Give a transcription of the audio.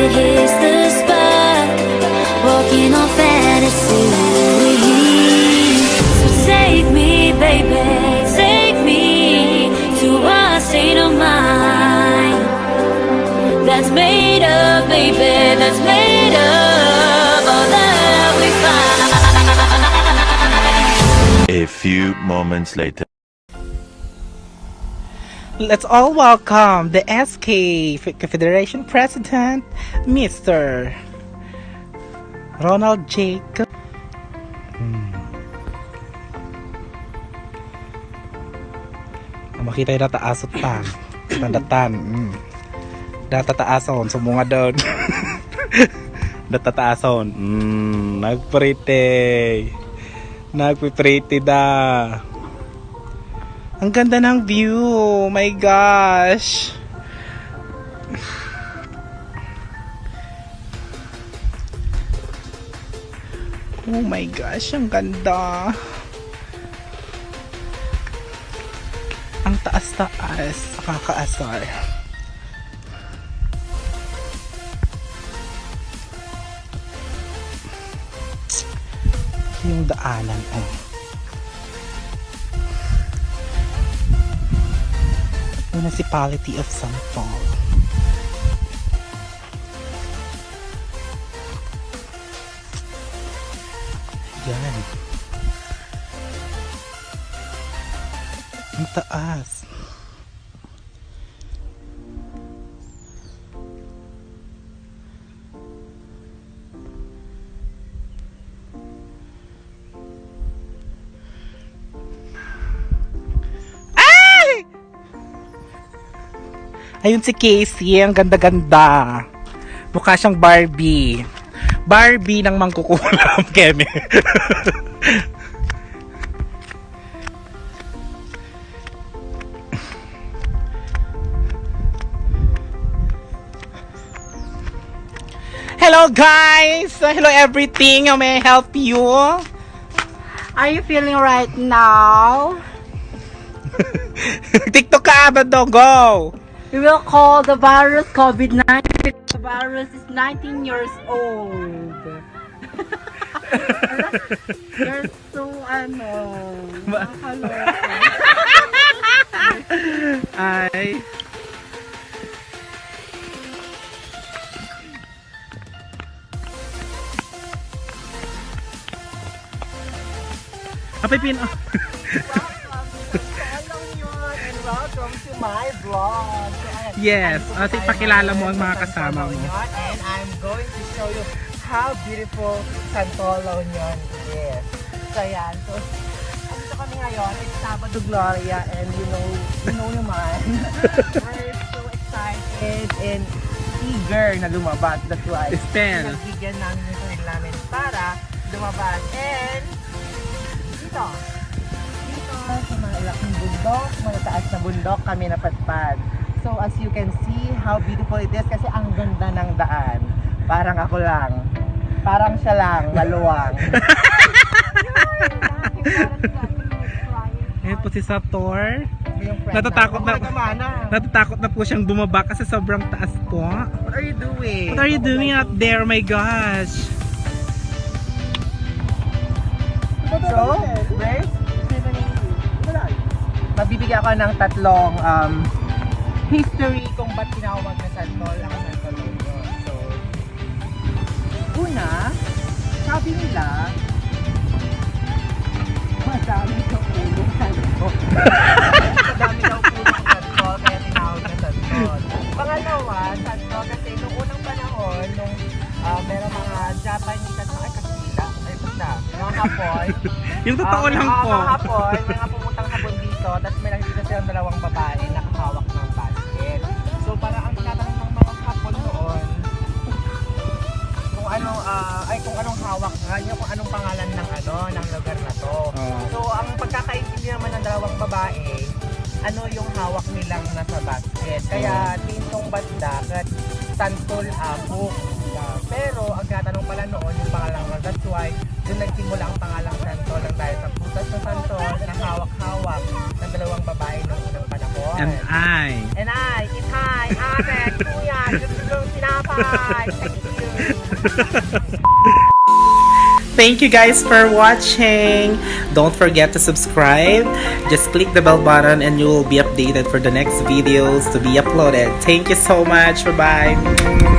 hits the spot, walking on fantasy. So take me, baby, take me to a state of mind that's made up, baby, that's made up all that we find. A few moments later. Let's all welcome the SK Confederation President, Mr. Ronald Jacob. Makita yung nataasot pa. Nandatan. Natataason. Sumunga doon. Natataason. Nagprete. Nagpiprete da. Ang ganda ng view. Oh my gosh. Oh my gosh, ang ganda. Ang taas-taas. Nakakaasar. Yung daanan, oh. Municipality of Santol. Yan. Ang taas. Ayun si Casey, ang ganda-ganda. Mukha siyang Barbie. Barbie ng mangkukulam, Keme. Hello guys! Hello everything! How may I help you? Are you feeling right now? TikTok ka ba daw? Go! We will call the virus COVID-19. The virus is 19 years old. You're so nakakaloka. Ay. Apay pin. Welcome to my vlog. Yes, at ipakilala mo ang mga kasama mo. And I'm going to show you how beautiful Santol Union is. So yan, so andito kami ngayon, it's Sabado Gloria, and you know naman, we're so excited and eager na lumabas. That's why nagbigyan namin yung sarili namin para lumabas. And dito sa mga laking bundok, malataas na bundok kami napadpad. So as you can see how beautiful it is kasi ang ganda ng daan. Parang ako lang. Parang siya lang, maluwang. Ayan po si Sator. Natatakot na po siyang bumaba kasi sobrang taas po. What are you doing? What are you doing out there? Oh my gosh. So, Grace, magbibigay ako ng tatlong history kung ba't tinawag na Santol ang Santol Union. So, una, sabi nila, madami daw pulong Santol. Madami daw pulong Santol, kaya tinawag na Santol. Pangalawa, Santol kasi noong unang panahon, nung merong mga Japanese at mga Kastila, ay basta, mga Hapon. Yung totoo lang po. Mga Hapon, mga pumutang hapon dito, tapos may nakikita silang dalawang babae nakahawak ng basket. So para ang tinatanong ng mga Hapon noon, kung anong hawak nga, kung anong pangalan ng lugar na to. So ang pagkakaintindi naman ng dalawang babae, ano yung hawak nilang nasa basket. Kaya tintong banda at Santol Apo. Pero ang tatanong pala noon yung pangalang, that's why doon nagsimula ang pangalang Santol lang dahil sa putas na Santol na hawak-hawak ng dalawang babae noong unang panahon. And I, Itay, ate, kuya, yung sinapa much. Thank you. Thank you guys for watching. Don't forget to subscribe. Just click the bell button and you will be updated for the next videos to be uploaded. Thank you so much. Bye-bye.